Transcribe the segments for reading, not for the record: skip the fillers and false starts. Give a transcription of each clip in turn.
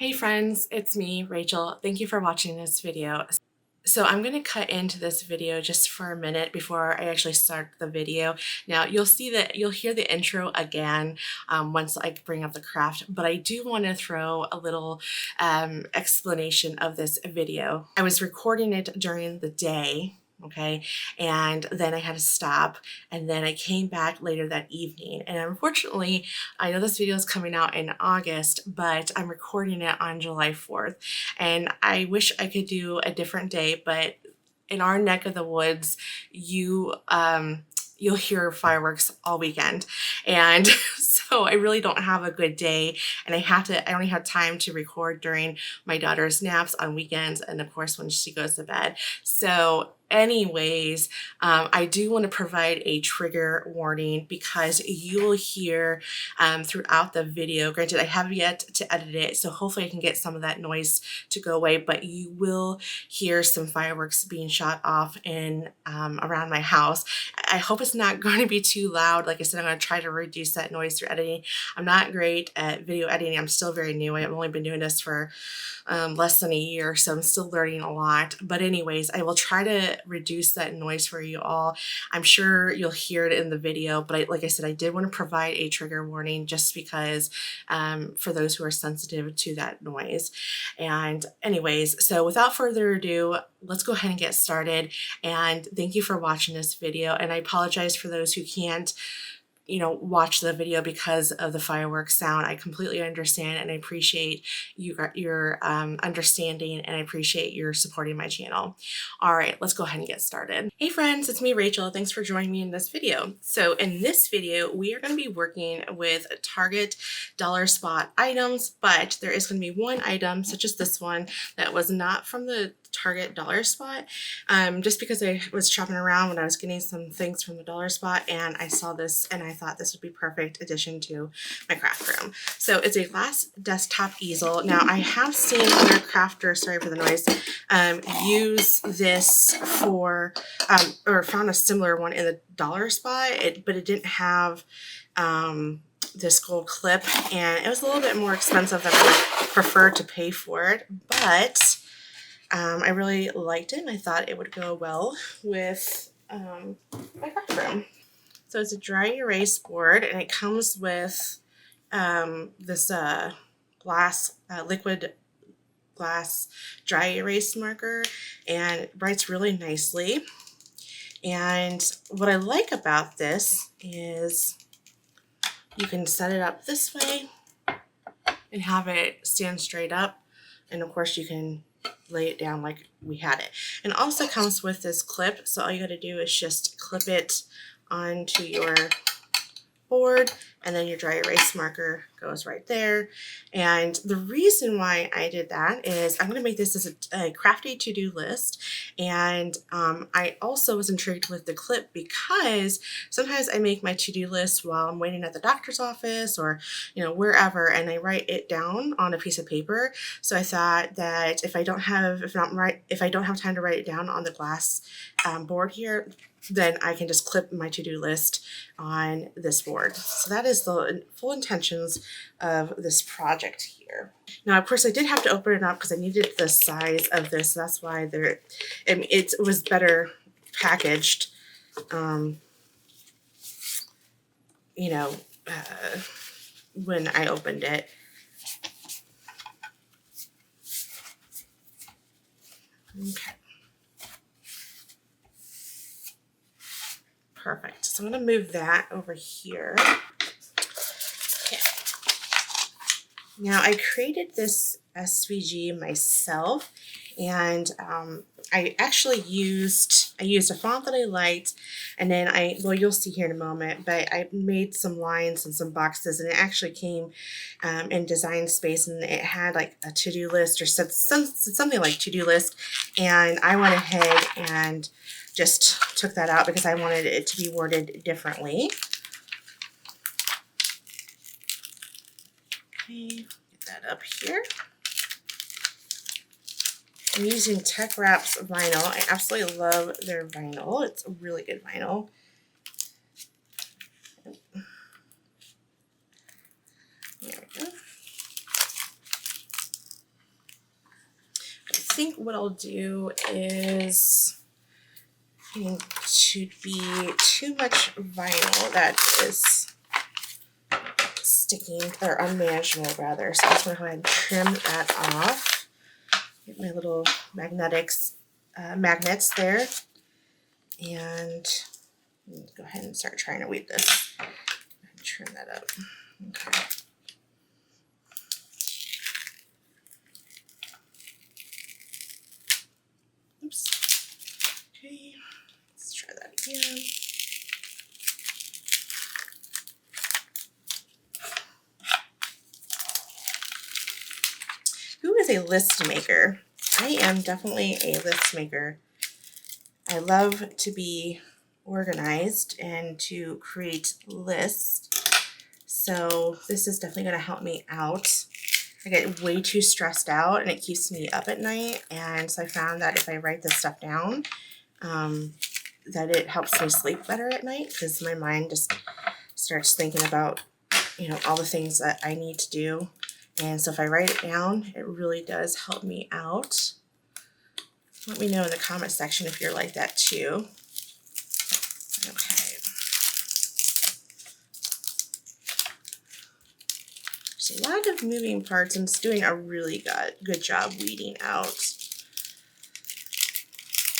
Hey friends, it's me, Rachel. Thank you for watching this video. So I'm going to cut into this video just for a minute before I actually start the video. Now you'll hear the intro again once I bring up the craft, but I do want to throw a little explanation of this video. I was recording it during the day. Okay, and then I had to stop, and then I came back later that evening, and unfortunately I know this video is coming out in August, but I'm recording it on July 4th, and I wish I could do a different day, but in our neck of the woods, you'll hear fireworks all weekend, and so I really don't have a good day, and I only have time to record during my daughter's naps on weekends, and of course when she goes to bed. So anyways, I do want to provide a trigger warning because you will hear throughout the video, granted I have yet to edit it, so hopefully I can get some of that noise to go away, but you will hear some fireworks being shot off in around my house. I hope it's not going to be too loud. Like I said, I'm going to try to reduce that noise through editing. I'm not great at video editing. I'm still very new. I've only been doing this for less than a year, so I'm still learning a lot. But anyways, I will try to reduce that noise for you all. I'm sure you'll hear it in the video, but like I said, I did want to provide a trigger warning just because for those who are sensitive to that noise. And anyways, so without further ado, let's go ahead and get started. And thank you for watching this video. And I apologize for those who can't watch the video because of the fireworks sound. I completely understand, and I appreciate your understanding, and I appreciate your supporting my channel. All right, let's go ahead and get started. Hey friends, it's me, Rachel. Thanks for joining me in this video. So in this video, we are going to be working with Target dollar spot items, but there is going to be one item, such as this one, that was not from the Target dollar spot, just because I was shopping around when I was getting some things from the dollar spot, and I saw this and I thought this would be perfect addition to my craft room. So it's a glass desktop easel. Now I have seen other crafters, sorry for the noise, use this for or found a similar one in the dollar spot, but it didn't have this gold clip, and it was a little bit more expensive than I would prefer to pay for it, but I really liked it, and I thought it would go well with my craft room. So it's a dry erase board, and it comes with this liquid glass dry erase marker, and it writes really nicely. And what I like about this is you can set it up this way and have it stand straight up, and of course you can lay it down like we had it. And it also comes with this clip, so all you got to do is just clip it onto your board, and then your dry erase marker goes right there. And the reason why I did that is I'm going to make this as a crafty to-do list, and I also was intrigued with the clip because sometimes I make my to-do list while I'm waiting at the doctor's office or wherever, and I write it down on a piece of paper. So I thought that if I don't have time to write it down on the glass board here, then I can just clip my to-do list on this board. So that is the full intentions of this project here. Now, of course, I did have to open it up because I needed the size of this. So that's why it was better packaged, when I opened it. Okay. Perfect. So I'm going to move that over here. Okay. Now I created this SVG myself, and I actually used a font that I liked, and then you'll see here in a moment, but I made some lines and some boxes, and it actually came in Design Space, and it had like a to-do list or something like to-do list, and I went ahead and just took that out because I wanted it to be worded differently. Okay, get that up here. I'm using Tech Wrap's vinyl. I absolutely love their vinyl. It's a really good vinyl. There we go. think what I'll do is, I think should be too much vinyl that is sticking, or unmanageable rather. So I just want to go ahead and trim that off. Get my little magnets there, and go ahead and start trying to weed this. And trim that up. Okay. Oops. Okay. Let's try that again. Who is a list maker? I am definitely a list maker. I love to be organized and to create lists. So this is definitely going to help me out. I get way too stressed out and it keeps me up at night. And so I found that if I write this stuff down, that it helps me sleep better at night, because my mind just starts thinking about, you know, all the things that I need to do. And so if I write it down, it really does help me out. Let me know in the comment section if you're like that too. Okay. There's a lot of moving parts. I'm just doing a really good job weeding out.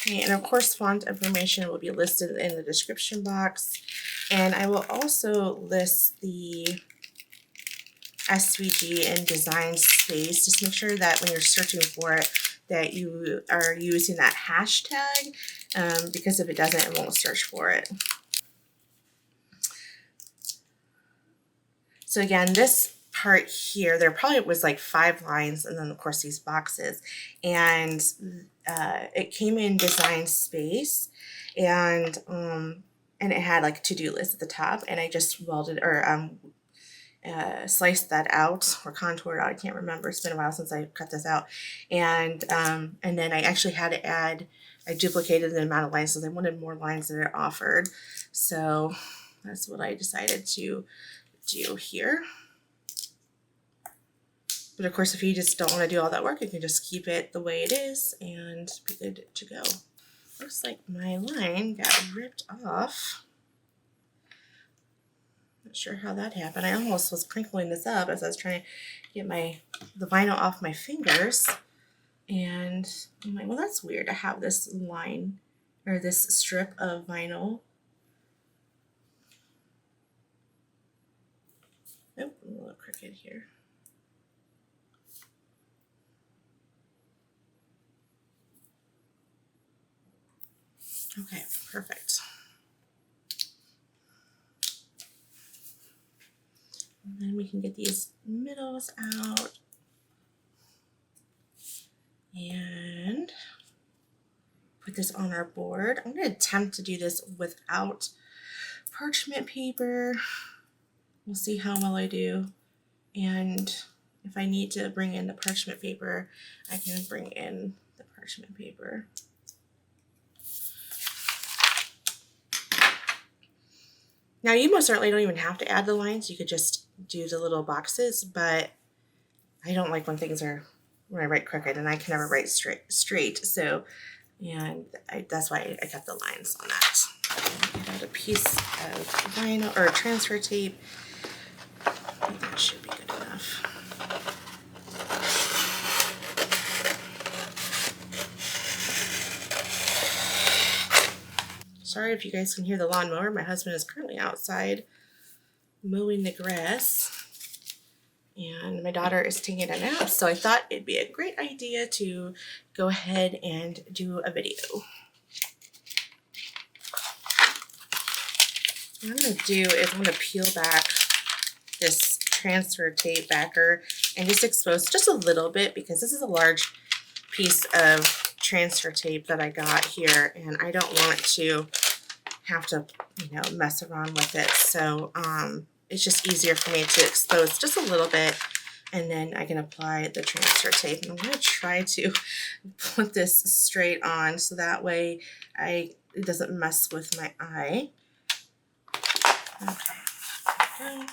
Okay, and of course font information will be listed in the description box. And I will also list the SVG in design space. Just make sure that when you're searching for it, that you are using that hashtag, because if it doesn't, it won't search for it. So again, this part here, there probably was like 5 lines, and then of course these boxes, and it came in design space, and it had like to-do list at the top, and I just welded or sliced that out or contoured out. I can't remember. It's been a while since I cut this out. And then I actually had to add, I duplicated the amount of lines because I wanted more lines than it offered. So that's what I decided to do here. But of course, if you just don't want to do all that work, you can just keep it the way it is and be good to go. Looks like my line got ripped off. Not sure how that happened. I almost was crinkling this up as I was trying to get the vinyl off my fingers. And I'm like, well, that's weird to have this line or this strip of vinyl. Oh, a little crooked here. Okay, perfect. And then we can get these middles out and put this on our board. I'm going to attempt to do this without parchment paper. We'll see how well I do. And if I need to bring in the parchment paper, I can bring in the parchment paper. Now you most certainly don't even have to add the lines. You could just do the little boxes, but I don't like when things are, when I write crooked, and I can never write straight. So, and that's why I got the lines on that. Get out a piece of vinyl or transfer tape. I think that should be good enough. Sorry if you guys can hear the lawnmower. My husband is currently outside mowing the grass, and my daughter is taking a nap, so I thought it'd be a great idea to go ahead and do a video. What I'm going to do is I'm going to peel back this transfer tape backer and just expose just a little bit, because this is a large piece of transfer tape that I got here, and I don't want to have to, you know, mess around with it. So it's just easier for me to expose just a little bit, and then I can apply the transfer tape. And I'm going to try to put this straight on so that way it doesn't mess with my eye. Okay.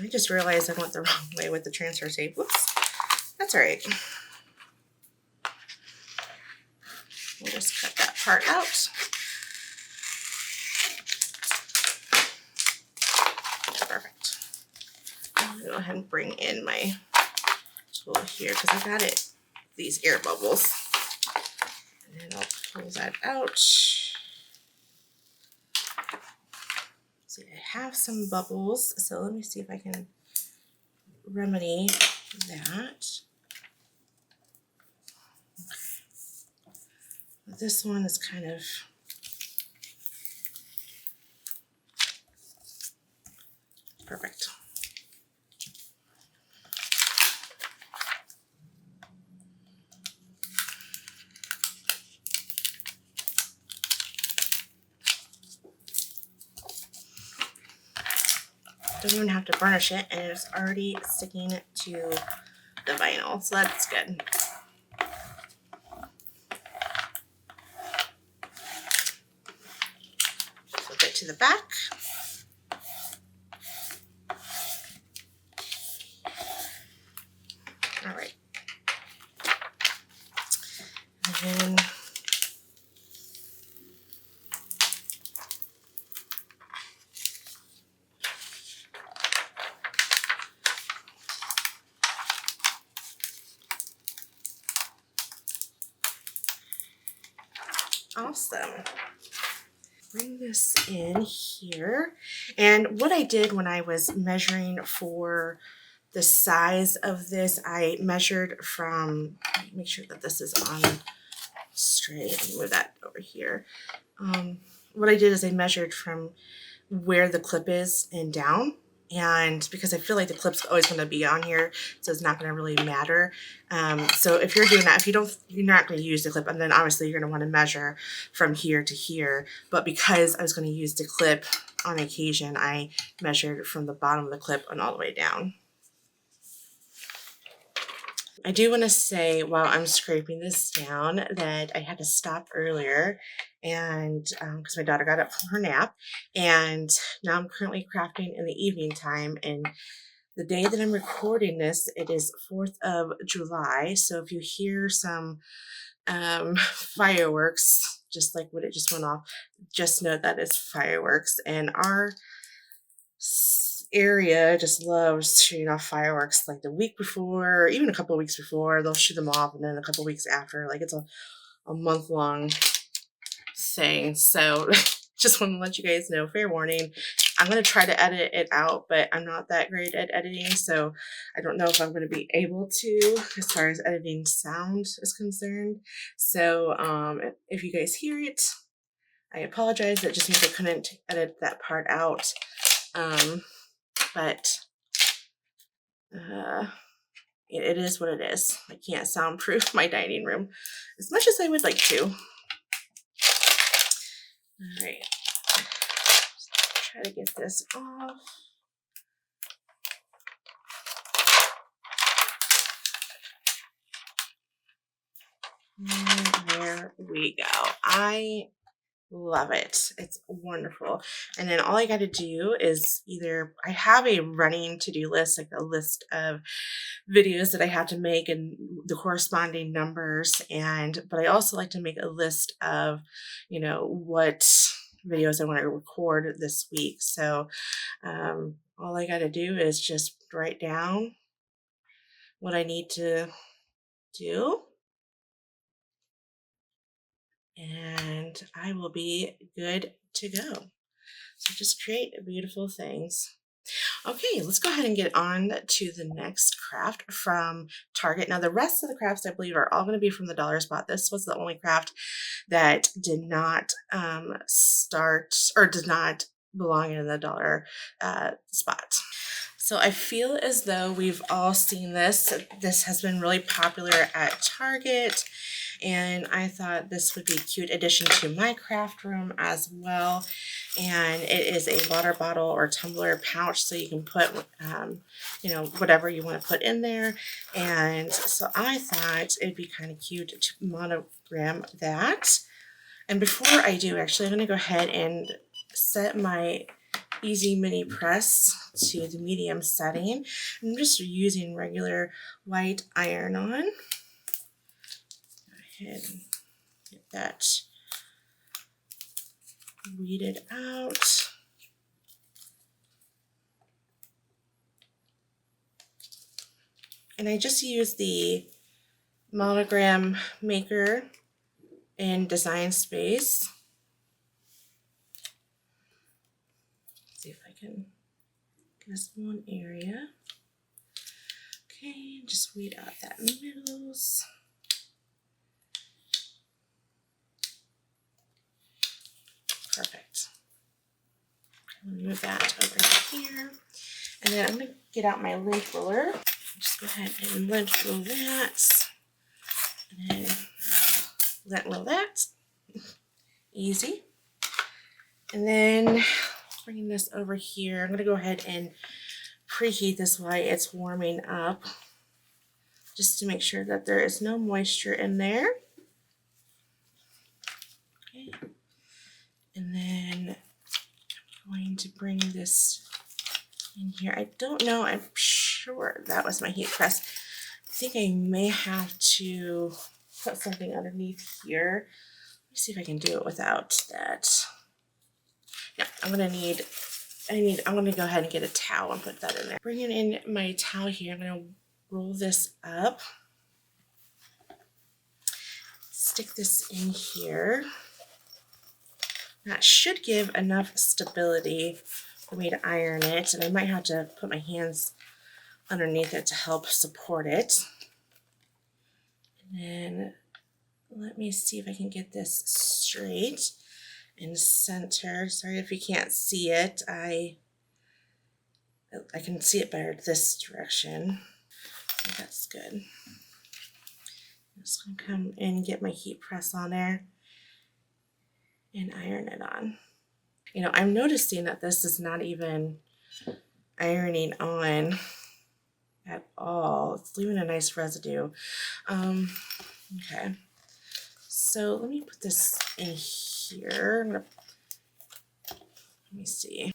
I just realized I went the wrong way with the transfer tape. Whoops. That's all right. part out. Perfect. I'm gonna go ahead and bring in my tool here because I got it, these air bubbles. And then I'll pull that out. See, I have some bubbles, so let me see if I can remedy that. This one is kind of perfect. Don't even have to burnish it, and it's already sticking to the vinyl, so that's good. Flip it to the back. All right. And then awesome. Bring this in here. And what I did when I was measuring for the size of this, I measured from, make sure that this is on straight. Let me move that over here. What I did is I measured from where the clip is and down. And because I feel like the clip's always going to be on here, so it's not going to really matter. So if you're doing that, if you're not going to use the clip, and then obviously you're going to want to measure from here to here. But because I was going to use the clip on occasion, I measured from the bottom of the clip and all the way down. I do want to say while I'm scraping this down that I had to stop earlier and because my daughter got up from her nap, and now I'm currently crafting in the evening time, and the day that I'm recording this, it is 4th of July. So if you hear some fireworks, just like when it just went off, just know that it's fireworks. And our area just loves shooting off fireworks like the week before, or even a couple of weeks before. They'll shoot them off, and then a couple of weeks after. Like it's a month-long thing. So just want to let you guys know, fair warning. I'm going to try to edit it out, but I'm not that great at editing, so I don't know if I'm going to be able to as far as editing sound is concerned. So if you guys hear it, I apologize. It just means I couldn't edit that part out. But it is what it is. I can't soundproof my dining room as much as I would like to. All right. Try to get this off. And there we go. I love it. It's wonderful. And then all I got to do is either, I have a running to-do list, like a list of videos that I have to make and the corresponding numbers. But I also like to make a list of, what videos I want to record this week. So all I got to do is just write down what I need to do, and I will be good to go. So just create beautiful things. Okay, let's go ahead and get on to the next craft from Target. Now the rest of the crafts I believe are all going to be from the dollar spot. This was the only craft that did not start or did not belong in the dollar spot. So I feel as though we've all seen this. This has been really popular at Target, and I thought this would be a cute addition to my craft room as well. And it is a water bottle or tumbler pouch, so you can put, whatever you want to put in there. And so I thought it'd be kind of cute to monogram that. And before I do, actually, I'm going to go ahead and set my Easy Mini Press to the medium setting. I'm just using regular white iron-on. Go ahead and get that weed it out. And I just use the monogram maker in Design Space. Let's see if I can get this one area. Okay, just weed out that middles. Perfect. I'm gonna move that over here. And then I'm gonna get out my lint roller. Just go ahead and lint roll that. And then lint roll that. Easy. And then bringing this over here, I'm gonna go ahead and preheat this while it's warming up, just to make sure that there is no moisture in there. Okay. And then I'm going to bring this in here. I don't know, I'm sure that was my heat press. I think I may have to put something underneath here. Let me see if I can do it without that. Yeah, I'm gonna go ahead and get a towel and put that in there. Bringing in my towel here, I'm gonna roll this up. Stick this in here. That should give enough stability for me to iron it, and I might have to put my hands underneath it to help support it. And then let me see if I can get this straight and centered. Sorry if you can't see it. I can see it better this direction. I think that's good. I'm just gonna come in and get my heat press on there and iron it on. You know, I'm noticing that this is not even ironing on at all. It's leaving a nice residue. Okay. So let me put this in here. Let me see.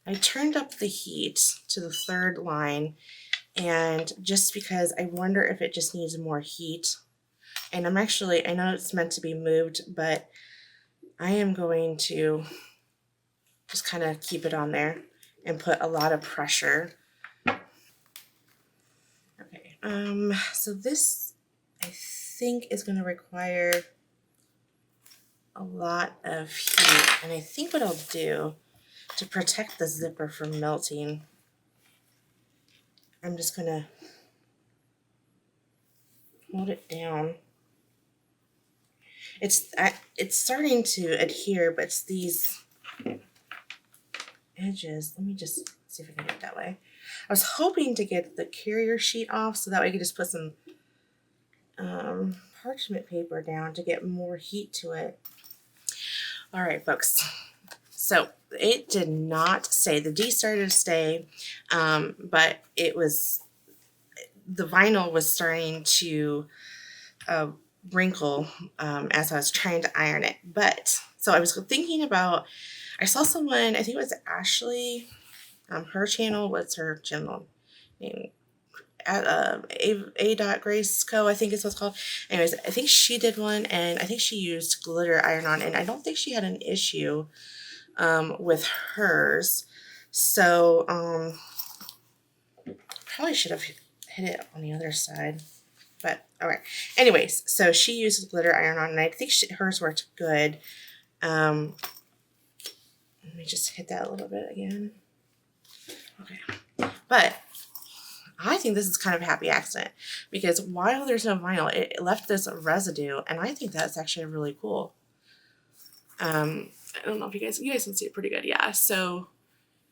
I turned up the heat to the 3rd line, and just because I wonder if it just needs more heat. And I know it's meant to be moved, but I am going to just kind of keep it on there and put a lot of pressure. Okay, so this I think is going to require a lot of heat, and I think what I'll do to protect the zipper from melting, I'm just going to hold it down. It's starting to adhere, but it's these edges. Let me just see if I can get it that way. I was hoping to get the carrier sheet off so that way I could just put some parchment paper down to get more heat to it. All right, folks. So it did not stay. The D started to stay, but it was, the vinyl was starting to wrinkle as I was trying to iron it. But so I was thinking about, I saw someone, I think it was Ashley, her channel, what's her channel name? A. Grace Co. I think is what's called. Anyways, I think she did one, and I think she used glitter iron-on, and I don't think she had an issue with hers. So probably should have hit it on the other side. But all right. Anyways, so she uses glitter iron-on, and I think hers worked good. Let me just hit that a little bit again. Okay, but I think this is kind of a happy accident, because while there's no vinyl, it left this residue, and I think that's actually really cool. I don't know if you guys can see it pretty good. Yeah. So,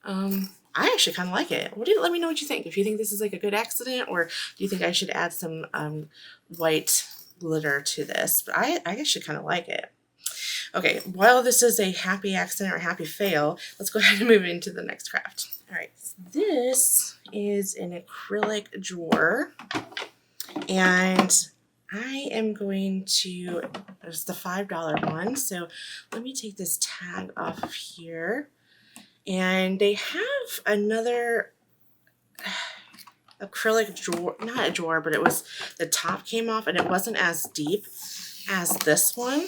I actually kind of like it. Let me know what you think. If you think this is like a good accident, or do you think I should add some white glitter to this? But I actually kind of like it. Okay, while this is a happy accident or happy fail, let's go ahead and move into the next craft. All right, this is an acrylic drawer, and I am going to, it's the $5 one, so let me take this tag off of here. And they have another acrylic drawer, not a drawer, but it was, the top came off and it wasn't as deep as this one.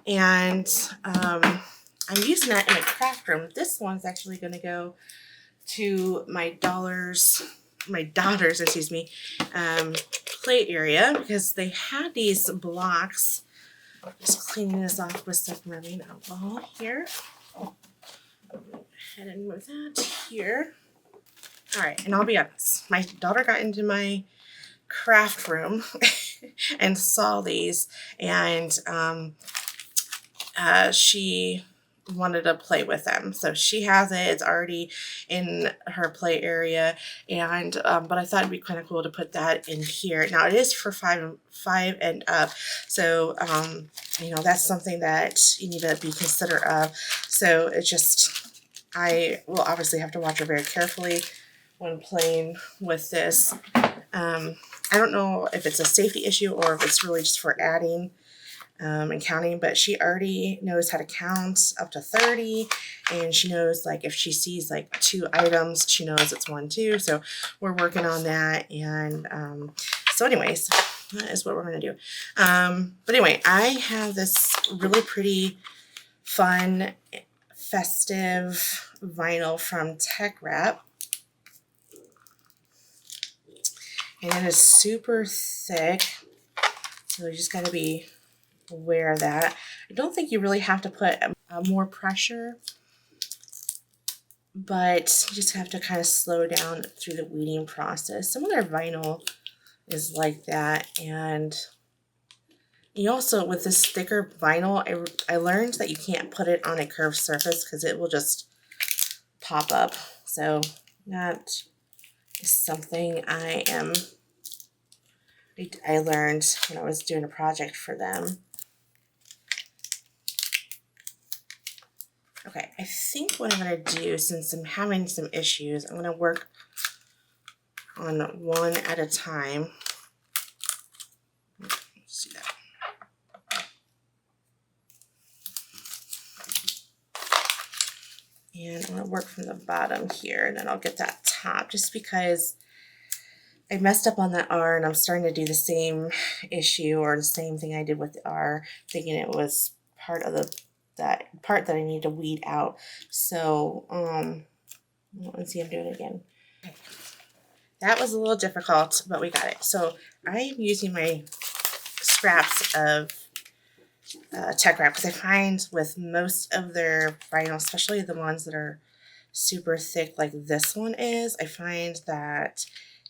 and I'm using that in a craft room. This one's actually going to go to my daughter's excuse me, play area, because they had these blocks. Just cleaning this off with some rubbing alcohol here. Go ahead and move that here. All right, and I'll be honest, my daughter got into my craft room and saw these, and she wanted to play with them. So she has it. It's already in her play area, and but I thought it'd be kind of cool to put that in here. Now it is for five and up, so you know, that's something that you need to be considerate of. So it just, I will obviously have to watch her very carefully when playing with this. I don't know if it's a safety issue or if it's really just for adding and counting, but she already knows how to count up to 30, and she knows, like, if she sees like 2 items, she knows it's 1, 2. So we're working on that, and so anyways, that is what we're going to do. But anyway, I have this really pretty, fun, festive vinyl from Tech Wrap, and it is super thick, so you just got to be aware of that. I don't think you really have to put more pressure, but you just have to kind of slow down through the weeding process. Some of their vinyl is like that, and you also, with this thicker vinyl, I learned that you can't put it on a curved surface because it will just pop up. So that is something I learned when I was doing a project for them. Okay, I think what I'm going to do, since I'm having some issues, I'm going to work on one at a time. Let's see that. And I'm going to work from the bottom here, and then I'll get that top, just because I messed up on that R, and I'm starting to do the same issue, or the same thing I did with the R, thinking it was part of that part that I need to weed out. So let's see, I'm doing it again. Okay. That was a little difficult, but we got it. So I'm using my scraps of Tech Wrap, because I find with most of their vinyl, especially the ones that are super thick like this one is, I find that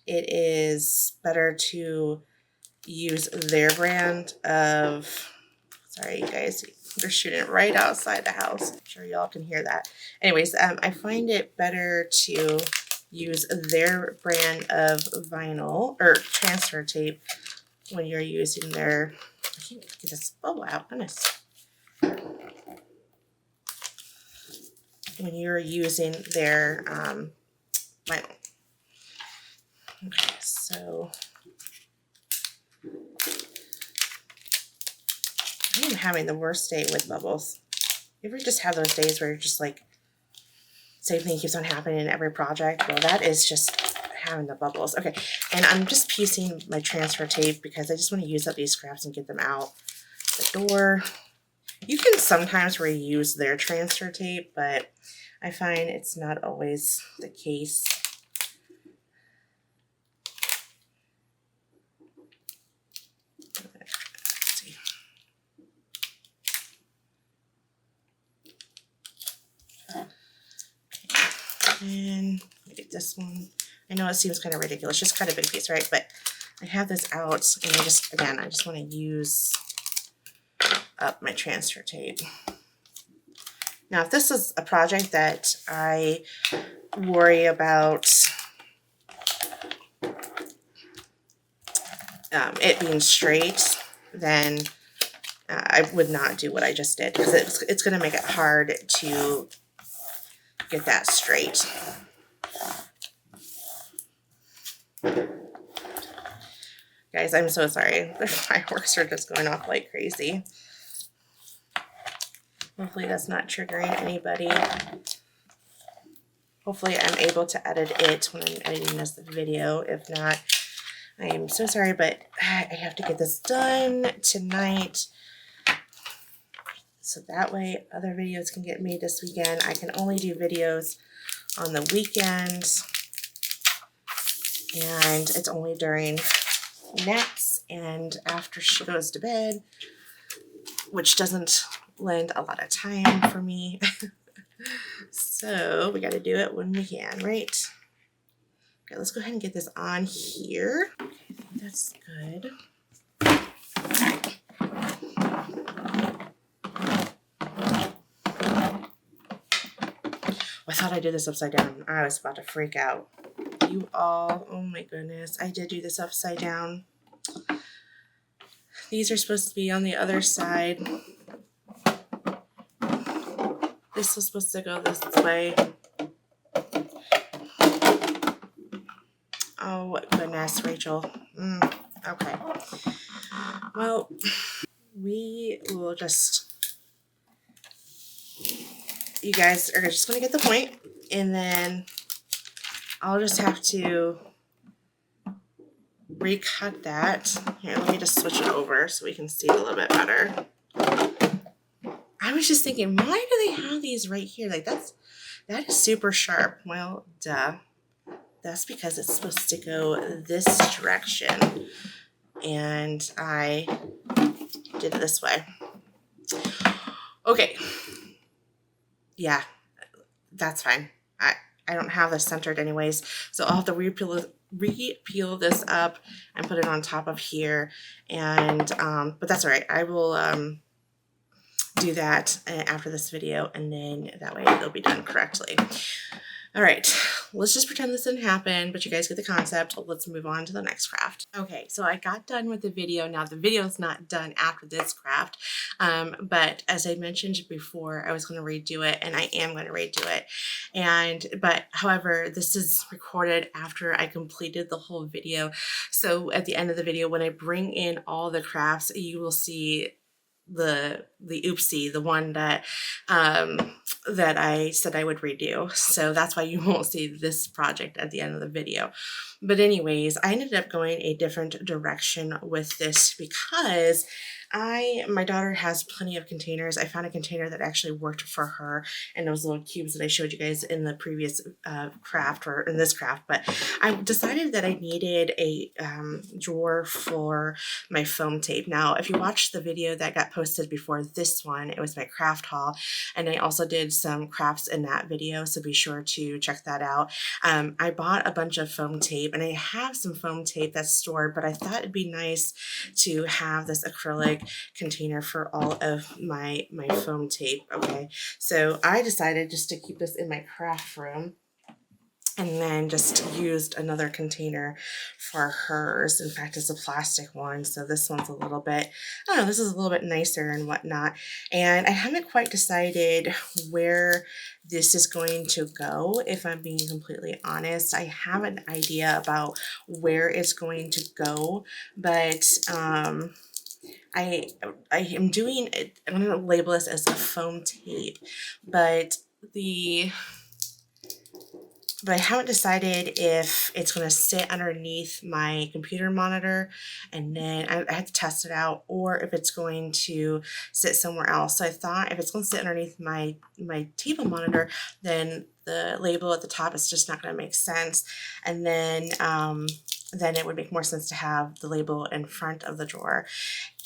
it is better to use their brand of, sorry you guys, they're shooting it right outside the house. I'm sure y'all can hear that. Anyways, I find it better to use their brand of vinyl or transfer tape when you're using their, I can't get this bubble out, goodness. When you're using their vinyl. Okay, so I am having the worst day with bubbles. You ever just have those days where you're just like, same thing keeps on happening in every project? Well, that is just having the bubbles. Okay, and I'm just piecing my transfer tape because I just want to use up these scraps and get them out the door. You can sometimes reuse their transfer tape, but I find it's not always the case. And get this one. I know it seems kind of ridiculous, just cut a big piece, right? But I have this out, and I just want to use up my transfer tape. Now, if this is a project that I worry about it being straight, then I would not do what I just did, because it's going to make it hard to get that straight. Guys, I'm so sorry. The fireworks are just going off like crazy. Hopefully that's not triggering anybody. Hopefully I'm able to edit it when I'm editing this video. If not, I am so sorry, but I have to get this done tonight. So that way other videos can get made this weekend. I can only do videos on the weekends, and it's only during naps and after she goes to bed, which doesn't lend a lot of time for me. So we got to do it when we can, right? Okay, let's go ahead and get this on here. Okay, I think that's good. I thought I did this upside down. I was about to freak out. You all, oh my goodness, I did do this upside down. These are supposed to be on the other side. This was supposed to go this way. Oh goodness, Rachel. Okay. Well, we will just, you guys are just going to get the point, and then I'll just have to recut that. Here, let me just switch it over so we can see it a little bit better. I was just thinking, why do they have these right here? Like that is super sharp. Well, duh. That's because it's supposed to go this direction, and I did it this way. Okay. Yeah, that's fine. I don't have this centered anyways, so I'll have to re-peel this up and put it on top of here, and but that's all right. I will do that after this video, and then that way it'll be done correctly. All right, let's just pretend this didn't happen, but you guys get the concept. Let's move on to the next craft. Okay, so I got done with the video. Now the video is not done after this craft, but as I mentioned before, I was going to redo it, and I am going to redo it. But however, this is recorded after I completed the whole video. So at the end of the video, when I bring in all the crafts, you will see the oopsie, the one that that I said I would redo. So that's why you won't see this project at the end of the video. But anyways, I ended up going a different direction with this because my daughter has plenty of containers. I found a container that actually worked for her, and those little cubes that I showed you guys in the previous craft, or in this craft. But I decided that I needed a drawer for my foam tape. Now, if you watched the video that got posted before this one, it was my craft haul, and I also did some crafts in that video, so be sure to check that out. I bought a bunch of foam tape, and I have some foam tape that's stored, but I thought it'd be nice to have this acrylic container for all of my foam tape. Okay, so I decided just to keep this in my craft room, and then just used another container for hers. In fact, it's a plastic one, so this one's a little bit, I don't know, this is a little bit nicer and whatnot. And I haven't quite decided where this is going to go, if I'm being completely honest. I have an idea about where it's going to go, but I am doing it, I'm going to label this as a foam tape, but I haven't decided if it's going to sit underneath my computer monitor, and then I have to test it out, or if it's going to sit somewhere else. So I thought if it's going to sit underneath my table monitor, then the label at the top is just not going to make sense. And then it would make more sense to have the label in front of the drawer.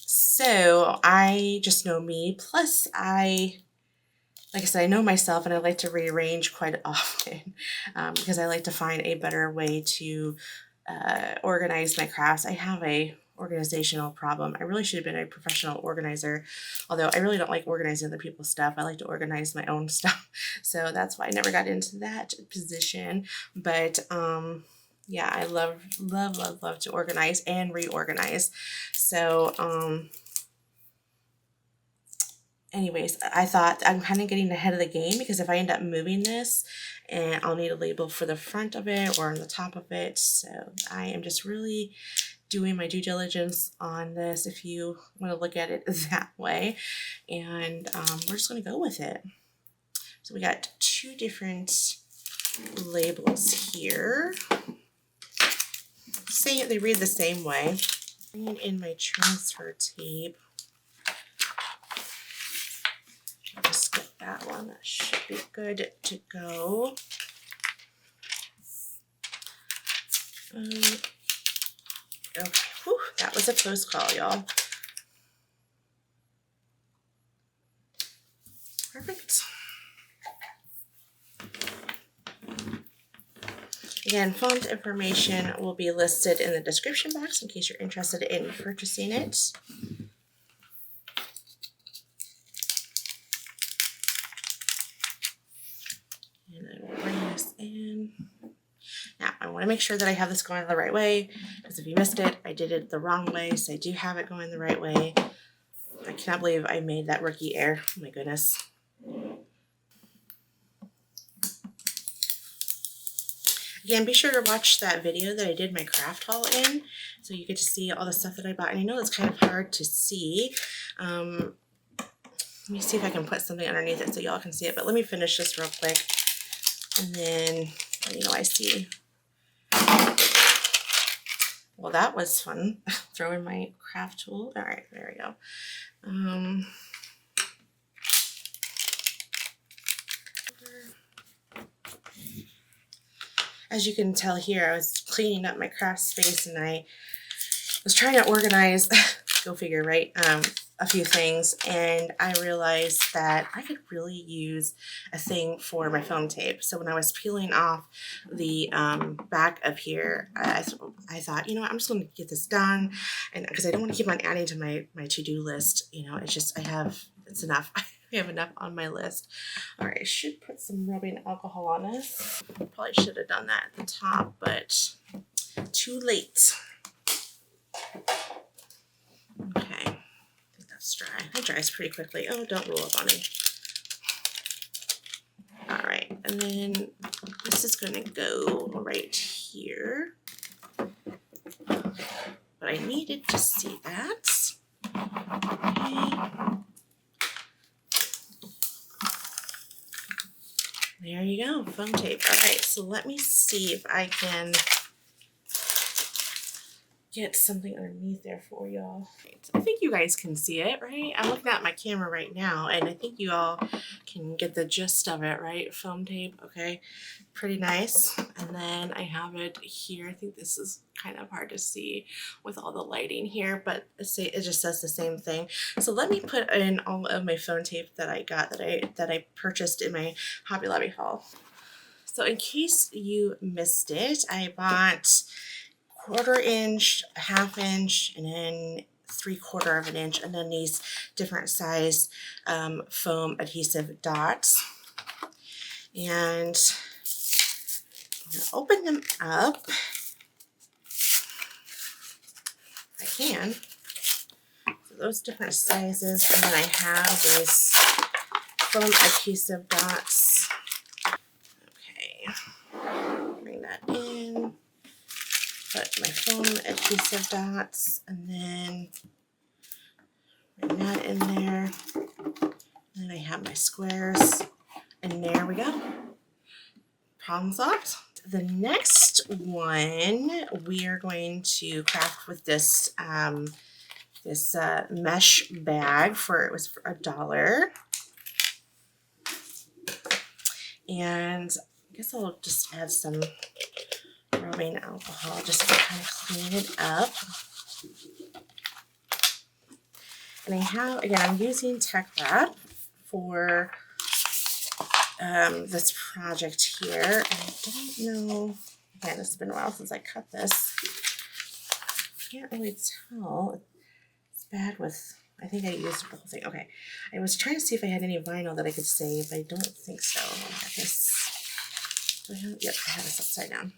So I just know me, plus like I said, I know myself, and I like to rearrange quite often because I like to find a better way to organize my crafts. I have a organizational problem. I really should have been a professional organizer, although I really don't like organizing other people's stuff. I like to organize my own stuff. So that's why I never got into that position. But yeah, I love to organize and reorganize. So anyways, I thought I'm kind of getting ahead of the game, because if I end up moving this, and I'll need a label for the front of it or on the top of it. So I am just really doing my due diligence on this, if you want to look at it that way. And we're just going to go with it. So we got two different labels here. They read the same way. Bringing in my transfer tape. Just get that one. That should be good to go. Okay. Whew, that was a close call, y'all. Perfect. Again, font information will be listed in the description box in case you're interested in purchasing it. And I will bring this in. Now, I want to make sure that I have this going the right way, because if you missed it, I did it the wrong way, so I do have it going the right way. I cannot believe I made that rookie error. Oh my goodness. Again, be sure to watch that video that I did my craft haul in, so you get to see all the stuff that I bought. And I know it's kind of hard to see. Let me see if I can put something underneath it so y'all can see it. But let me finish this real quick, and then let me know I see. Well, that was fun. Throw in my craft tool. All right, there we go. As you can tell here, I was cleaning up my craft space and I was trying to organize, go figure, right, a few things, and I realized that I could really use a thing for my foam tape. So when I was peeling off the back of here, I thought, you know what, I'm just going to get this done, and because I don't want to keep on adding to my to-do list. You know, it's just it's enough. I have enough on my list. All right, I should put some rubbing alcohol on this. Probably should have done that at the top, but too late. Okay, I think that's dry. It dries pretty quickly. Oh, don't roll up on me. All right, and then this is going to go right here. But I needed to see that. Okay. There you go, foam tape. All right, so let me see if I can get something underneath there for y'all. I think you guys can see it, right? I'm looking at my camera right now, and I think you all can get the gist of it, right? Foam tape, okay, pretty nice. And then I have it here. I think this is kind of hard to see with all the lighting here, but it just says the same thing. So let me put in all of my foam tape that I got, that I purchased in my Hobby Lobby haul. So in case you missed it, I bought 1/4 inch, 1/2 inch, and then 3/4 of an inch, and then these different size foam adhesive dots. And I'm going to open them up if I can. So those different sizes, and then I have these foam adhesive dots. Okay, bring that in. Put my foam adhesive dots, and then bring that in there. And then I have my squares, and there we go. Problem solved. The next one we are going to craft with this mesh bag it was for $1. And I guess I'll just add some rubbing alcohol just to kind of clean it up. And I have, again, I'm using Tech Wrap for this project here. And I don't know, again, it's been a while since I cut this. I can't really tell. It's bad with, I think I used the whole thing. Okay, I was trying to see if I had any vinyl that I could save. I don't think so. I have this. Do I have, yep, I have this upside down.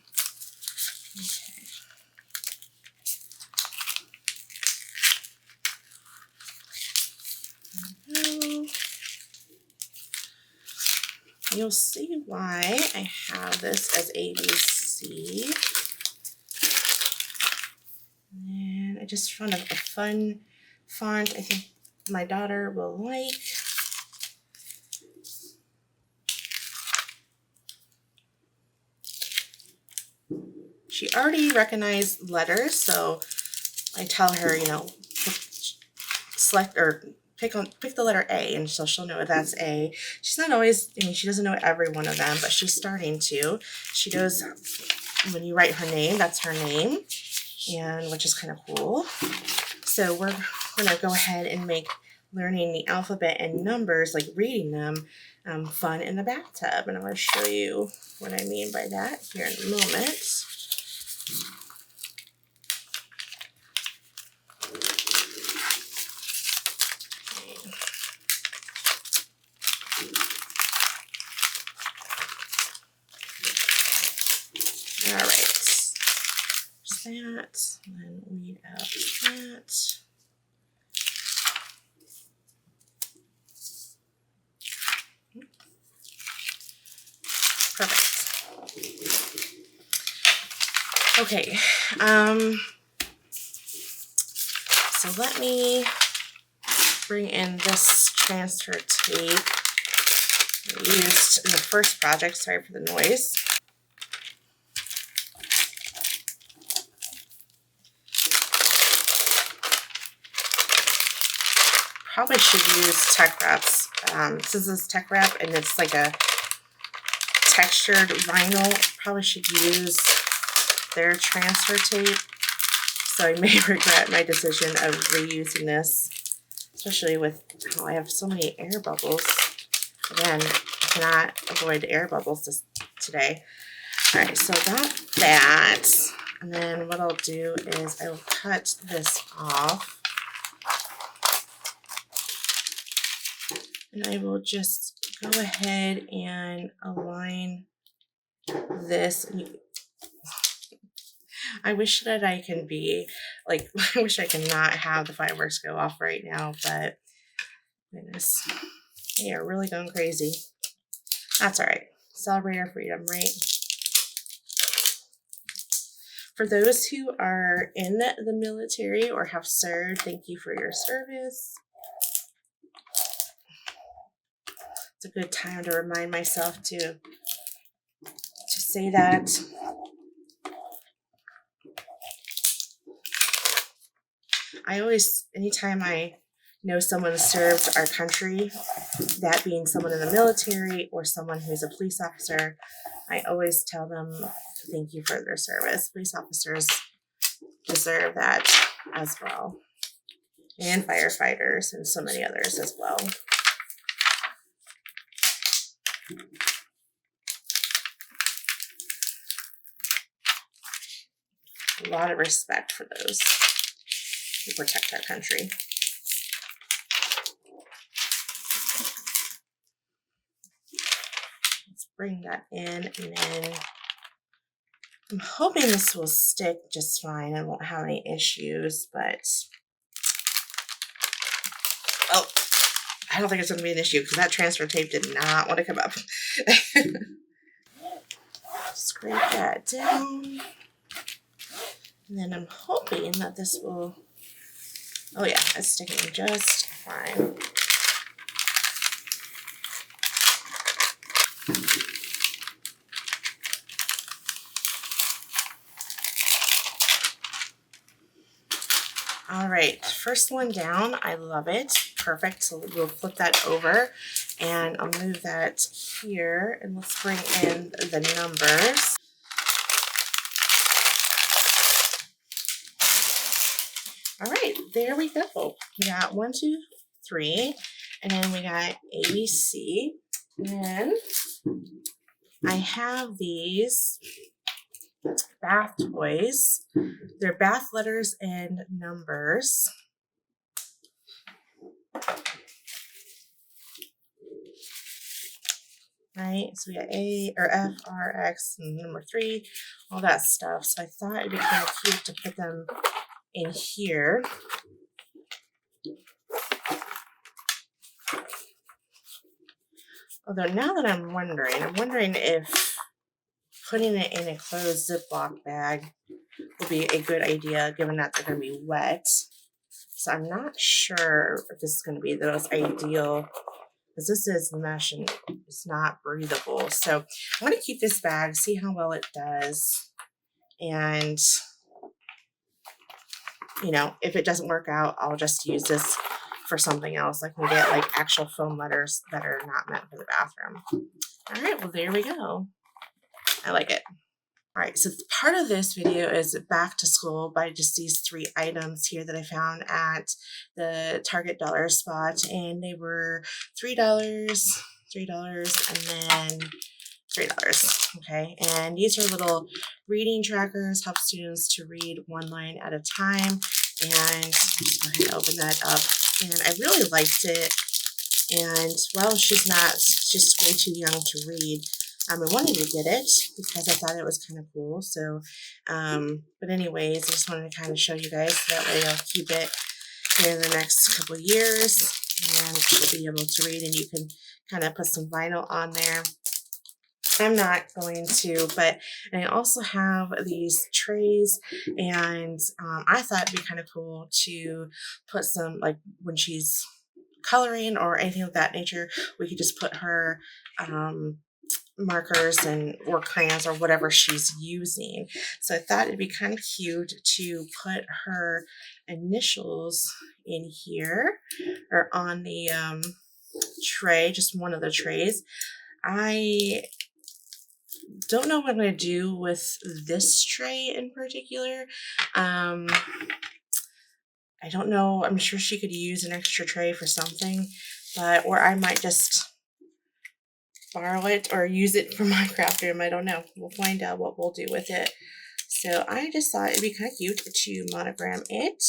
Okay. You'll see why I have this as ABC. And I just found a fun font I think my daughter will like. She already recognized letters, so I tell her, you know, select or pick the letter A, and so she'll know that's A. She's not always, I mean, she doesn't know every one of them, but she's starting to. She knows when you write her name, that's her name, and which is kind of cool. So we're going to go ahead and make learning the alphabet and numbers, like reading them, fun in the bathtub. And I'm going to show you what I mean by that here in a moment. All right, there's that, and then weed out that. Perfect. Okay, so let me bring in this transfer tape I used in the first project. Sorry for the noise. Probably should use tech wraps. Since it's tech wrap and it's like a textured vinyl, probably should use their transfer tape. So I may regret my decision of reusing this, especially with how I have so many air bubbles. Again, I cannot avoid air bubbles today. All right, so got that. And then what I'll do is I will cut this off. And I will just go ahead and align this. I wish that I can be like, I wish I could not have the fireworks go off right now, but goodness, they are really going crazy. That's all right. Celebrate our freedom, right? For those who are in the military or have served, thank you for your service. It's a good time to remind myself to say that. I always, anytime I know someone served our country, that being someone in the military or someone who's a police officer, I always tell them thank you for their service. Police officers deserve that as well. And firefighters and so many others as well. A lot of respect for those who protect our country. Let's bring that in, and then I'm hoping this will stick just fine. I won't have any issues, but oh, I don't think it's going to be an issue because that transfer tape did not want to come up. Scrape that down. And then I'm hoping that this will, oh yeah, it's sticking just fine. All right, first one down, I love it. Perfect, so we'll flip that over and I'll move that here and let's bring in the numbers. All right, there we go. We got 1, 2, 3, and then we got A, B, C. And then I have these bath toys. They're bath letters and numbers. Right, so we got A or F, R, X, and number 3, all that stuff. So I thought it'd be kind of cute to put them in here. Although now that I'm wondering if putting it in a closed Ziploc bag will be a good idea given that they're going to be wet. So I'm not sure if this is going to be the most ideal because this is mesh and it's not breathable. So I'm going to keep this bag, see how well it does. And you know, if it doesn't work out, I'll just use this for something else. I can get like actual foam letters that are not meant for the bathroom. All right, well, there we go. I like it. All right, so part of this video is back to school by just these 3 items here that I found at the Target dollar spot, and they were $3, $3, and then $3. Okay, and these are little reading trackers, help students to read 1 line at a time. And let's go ahead and open that up. And I really liked it. And well, she's just way too young to read. I wanted to get it because I thought it was kind of cool. So, but anyways, I just wanted to kind of show you guys so that way I'll keep it here in the next couple of years, and she'll be able to read, and you can kind of put some vinyl on there. I'm not going to, but I also have these trays, and I thought it'd be kind of cool to put some, like when she's coloring or anything of that nature, we could just put her markers or crayons or whatever she's using. So I thought it'd be kind of cute to put her initials in here or on the tray, just one of the trays. I don't know what I'm going to do with this tray in particular. I don't know. I'm sure she could use an extra tray for something, or I might just borrow it or use it for my craft room. I don't know. We'll find out what we'll do with it. So I just thought it'd be kind of cute to monogram it.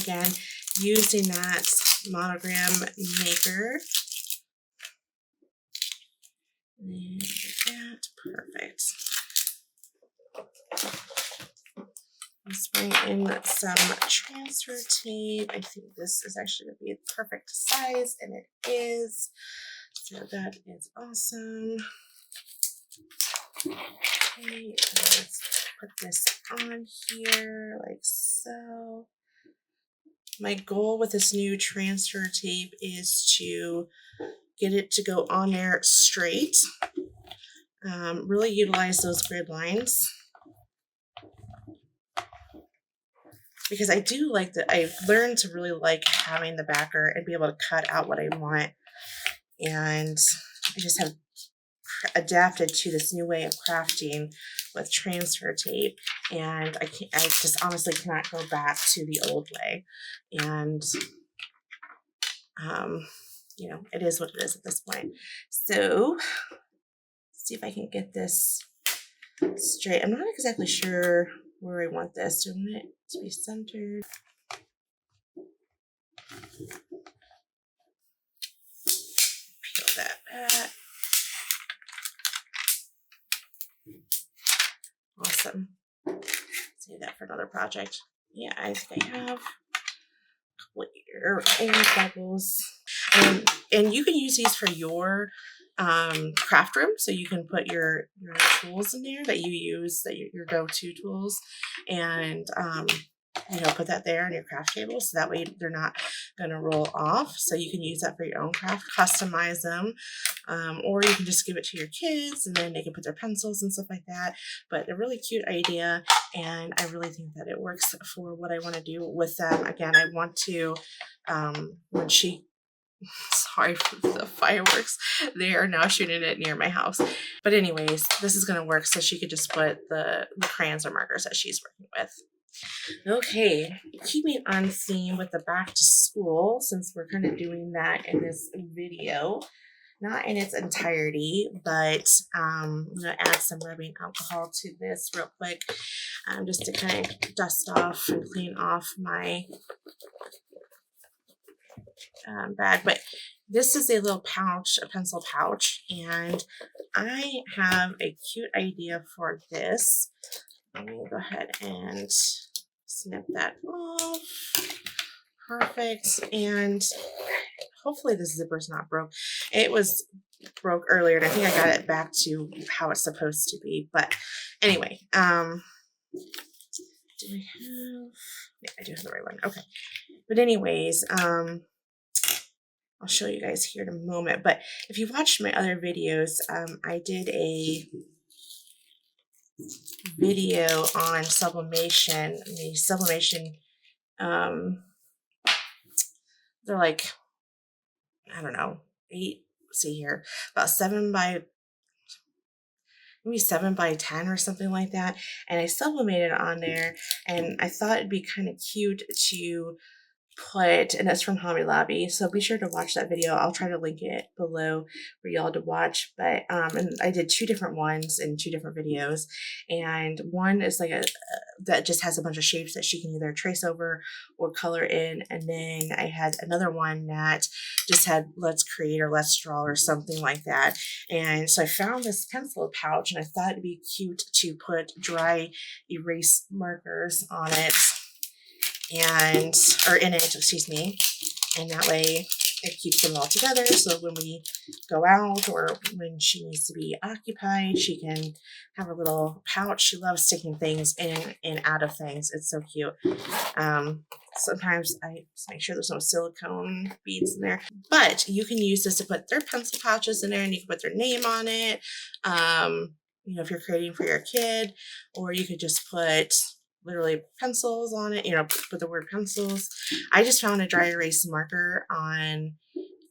Again, using that monogram maker. And that, perfect. Let's bring in some transfer tape. I think this is actually going to be a perfect size, and it is. So that is awesome. Okay, let's put this on here like so. My goal with this new transfer tape is to get it to go on there straight. Really utilize those grid lines, because I do like that. I've learned to really like having the backer and be able to cut out what I want. And I just have adapted to this new way of crafting with transfer tape, and I just honestly cannot go back to the old way. And you know, it is what it is at this point. So let's see if I can get this straight. I'm not exactly sure where I want this. Do I want it to be centered? Peel that back. Awesome. Save that for another project. Yeah, I think I have clear air bubbles. And you can use these for your craft room. So you can put your tools in there that you use, your go-to tools, and you know, put that there on your craft table, so that way they're not going to roll off. So you can use that for your own craft, customize them, or you can just give it to your kids, and then they can put their pencils and stuff like that. But a really cute idea, and I really think that it works for what I want to do with them. Again, I want to, when she, sorry for the fireworks, they are now shooting it near my house. But anyways, this is going to work, so she could just put the crayons or markers that she's working with. Okay, keeping on theme with the back to school, since we're kind of doing that in this video, not in its entirety, but I'm going to add some rubbing alcohol to this real quick, just to kind of dust off and clean off my bag. But this is a little pouch, a pencil pouch, and I have a cute idea for this. Let me go ahead and snip that off. Perfect. And hopefully the zipper's not broke. It was broke earlier, and I think I got it back to how it's supposed to be. But anyway, do I have, yeah, I do have the right one. Okay. But anyways, I'll show you guys here in a moment. But if you watched my other videos, I did a video on sublimation, the sublimation they're like, I don't know, 8, let's see here, about 7 by 10 or something like that. And I sublimated on there, and I thought it'd be kind of cute to put, and that's from Hobby Lobby, so be sure to watch that video. I'll try to link it below for y'all to watch. But and I did 2 different ones in 2 different videos, and one is like a that just has a bunch of shapes that she can either trace over or color in, and then I had another one that just had let's create or let's draw or something like that. And so I found this pencil pouch, and I thought it'd be cute to put dry erase markers on it, and or in it, excuse me, and that way it keeps them all together, so when we go out or when she needs to be occupied, she can have a little pouch. She loves sticking things in and out of things. It's so cute. Sometimes I just make sure there's no silicone beads in there, but you can use this to put their pencil pouches in there, and you can put their name on it, you know, if you're creating for your kid, or you could just put literally pencils on it, you know, put the word pencils. I just found a dry erase marker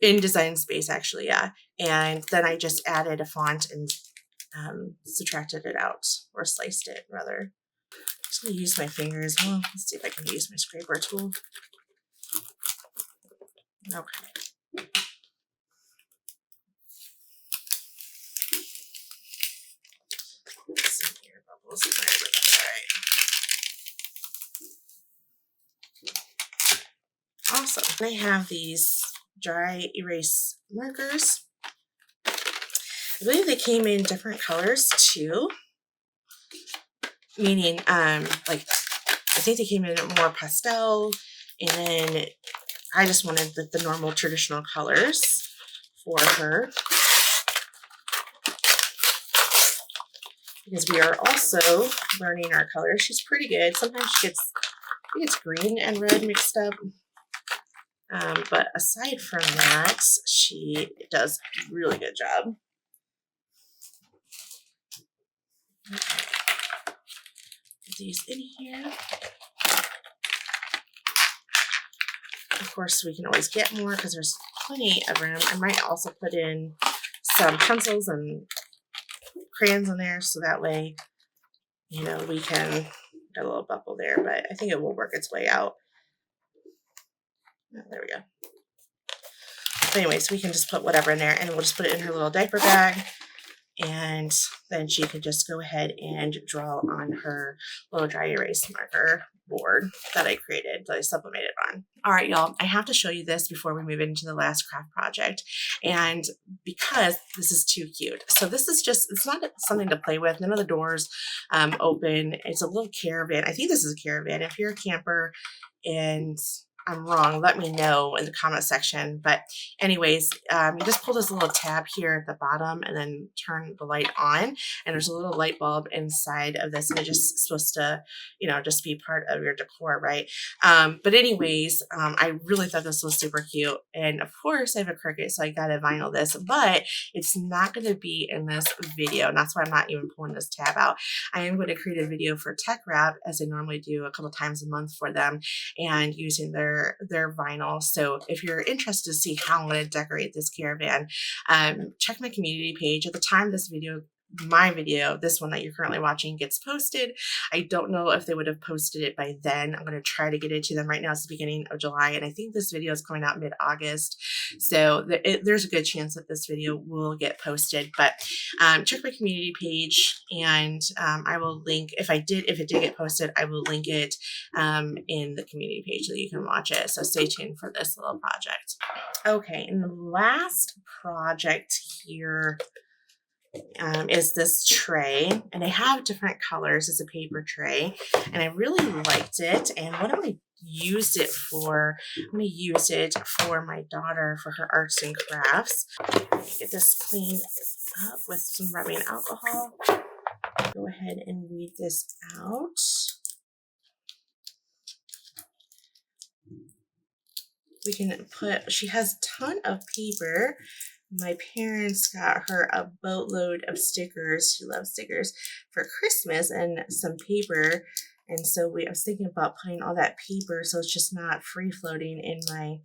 in Design Space, actually, yeah. And then I just added a font and subtracted it out, or sliced it rather. I'm just gonna use my fingers. Well, let's see if I can use my scraper tool. Okay. Some air bubbles in there, but that's all right. Awesome. I have these dry erase markers. I believe they came in different colors too. Meaning, like, I think they came in more pastel, and then I just wanted the normal traditional colors for her. Because we are also learning our colors. She's pretty good. Sometimes she gets, I think it's green and red mixed up. But aside from that, she does a really good job. Okay. Put these in here. Of course, we can always get more because there's plenty of room. I might also put in some pencils and crayons in there, so that way, you know, we can get a little bubble there, but I think it will work its way out. Oh, there we go. But anyways, we can just put whatever in there, and we'll just put it in her little diaper bag, and then she can just go ahead and draw on her little dry erase marker board that I created, that I sublimated on. All right, y'all, I have to show you this before we move into the last craft project, and because this is too cute. So this is just, it's not something to play with. None of the doors open. It's a little caravan. I think this is a caravan. If you're a camper and I'm wrong, let me know in the comment section. But anyways, you just pull this little tab here at the bottom and then turn the light on, and there's a little light bulb inside of this, and it's just supposed to, you know, just be part of your decor, right? But anyways, I really thought this was super cute, and of course I have a Cricut, so I gotta vinyl this, but it's not going to be in this video, and that's why I'm not even pulling this tab out. I am going to create a video for Tech Wrap, as I normally do a couple times a month for them, and using their vinyl. So if you're interested to see how I'm going to decorate this caravan, check my community page. At the time this video, my video, this one that you're currently watching, gets posted, I don't know if they would have posted it by then. I'm going to try to get it to them. Right now it's the beginning of July, and I think this video is coming out mid-August, so there's a good chance that this video will get posted. But check my community page, and I will link, if it did get posted, I will link it in the community page so that you can watch it. So stay tuned for this little project. Okay, and the last project here is this tray, and I have different colors. It's a paper tray, and I really liked it. And what I'm going to use it for, I'm going to use it for my daughter for her arts and crafts. Get this cleaned up with some rubbing alcohol. Go ahead and weed this out. We can put, she has a ton of paper. My parents got her a boatload of stickers. She loves stickers for Christmas, and some paper. And so I was thinking about putting all that paper so it's just not free floating in my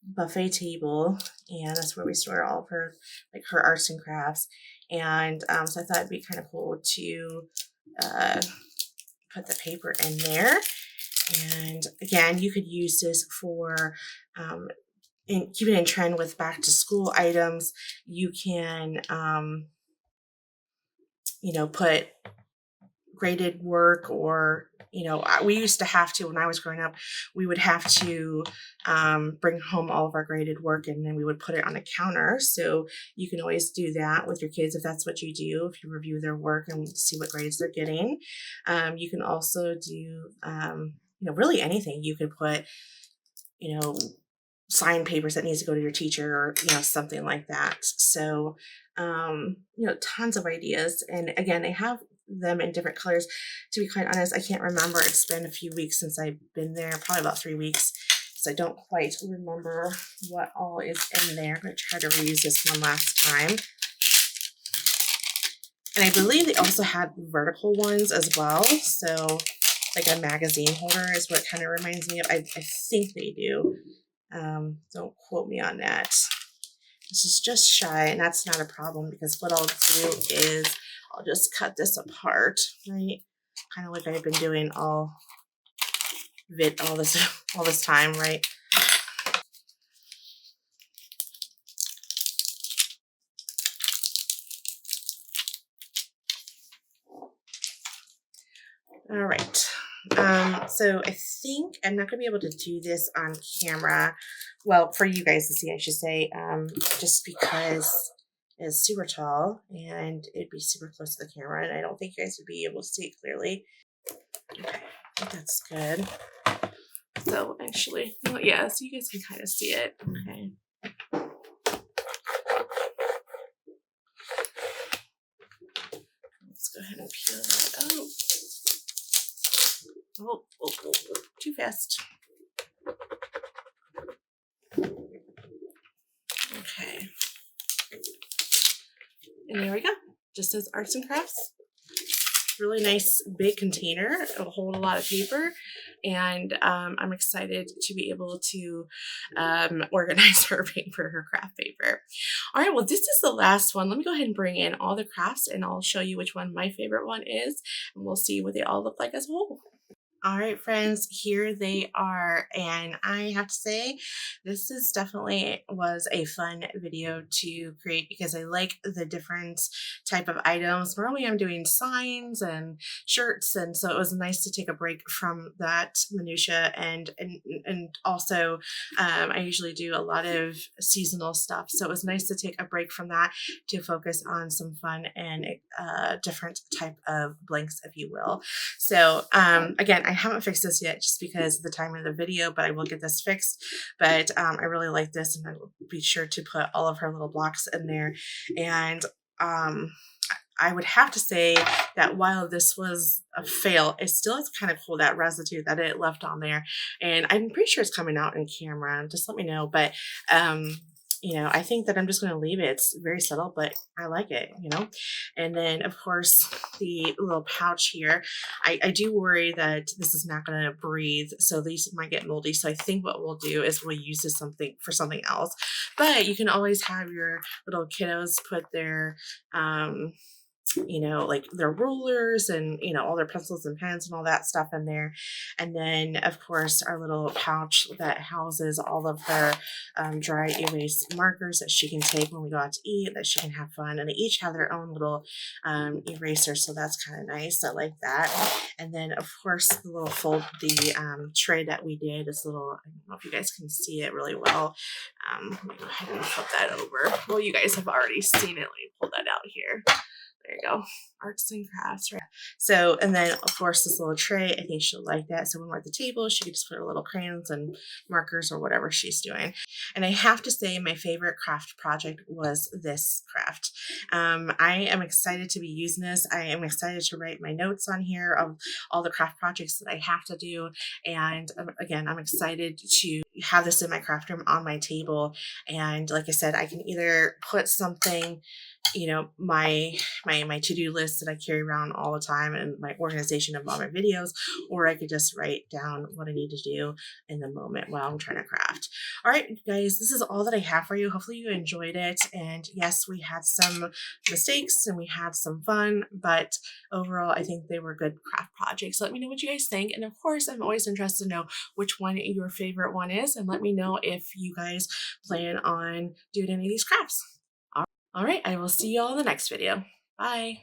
buffet table, and that's where we store all of her, like, her arts and crafts. And so I thought it'd be kind of cool to put the paper in there. And again, you could use this for keeping in trend with back to school items. You can, put graded work, or we used to have to, when I was growing up, we would have to bring home all of our graded work, and then we would put it on a counter. So you can always do that with your kids if that's what you do, if you review their work and see what grades they're getting. You can also do really anything. You could put sign papers that needs to go to your teacher, or something like that. So tons of ideas. And again, they have them in different colors. To be quite honest, I can't remember. It's been a few weeks since I've been there, probably about 3 weeks, so I don't quite remember what all is in there. I'm going to try to reuse this one last time. And I believe they also had vertical ones as well, so like a magazine holder is what kind of reminds me of. I think they do. Don't quote me on that. This is just shy, and that's not a problem, because what I'll do is I'll just cut this apart, right? Kind of like I've been doing all this time, right? All right. So I think I'm not gonna be able to do this on camera. Well, for you guys to see, I should say, just because it's super tall and it'd be super close to the camera, and I don't think you guys would be able to see it clearly. Okay, I think that's good. So actually, well, yeah, so you guys can kind of see it. Okay. Let's go ahead and peel that out. Oh, too fast. Okay. And there we go. Just says arts and crafts. Really nice big container. It'll hold a lot of paper, and I'm excited to be able to organize her paper, her craft paper. All right, well, this is the last one. Let me go ahead and bring in all the crafts, and I'll show you which one my favorite one is, and we'll see what they all look like as a whole. All right, friends, here they are. And I have to say, this is definitely was a fun video to create, because I like the different type of items. Normally I'm doing signs and shirts, and so it was nice to take a break from that minutia. And also I usually do a lot of seasonal stuff, so it was nice to take a break from that to focus on some fun and different type of blanks, if you will. So again, I haven't fixed this yet just because of the time of the video, but I will get this fixed. But I really like this, and I will be sure to put all of her little blocks in there. And I would have to say that while this was a fail, it still is kind of cool, that residue that it left on there. And I'm pretty sure it's coming out in camera. Just let me know. But I think that I'm just going to leave it. It's very subtle, but I like it, And then, of course, the little pouch here. I do worry that this is not going to breathe, so these might get moldy. So I think what we'll do is we'll use this for something else. But you can always have your little kiddos put their like their rulers and, all their pencils and pens and all that stuff in there. And then, of course, our little pouch that houses all of her dry erase markers that she can take when we go out to eat, that she can have fun. And they each have their own little eraser, so that's kind of nice. I like that. And then, of course, the little tray that we did is little, I don't know if you guys can see it really well. Let me go ahead and flip that over. Well, you guys have already seen it. Let me pull that out here. There you go. Arts and crafts, right? So, and then of course this little tray, I think she'll like that. So when we're at the table, she can just put her little crayons and markers or whatever she's doing. And I have to say my favorite craft project was this craft. I am excited to be using this. I am excited to write my notes on here of all the craft projects that I have to do. And again, I'm excited to have this in my craft room on my table. And like I said, I can either put something you know, my to-do list that I carry around all the time and my organization of all my videos, or I could just write down what I need to do in the moment while I'm trying to craft. All right, guys, this is all that I have for you. Hopefully you enjoyed it. And yes, we had some mistakes and we had some fun, but overall, I think they were good craft projects. Let me know what you guys think. And of course, I'm always interested to know which one your favorite one is. And let me know if you guys plan on doing any of these crafts. All right, I will see you all in the next video. Bye.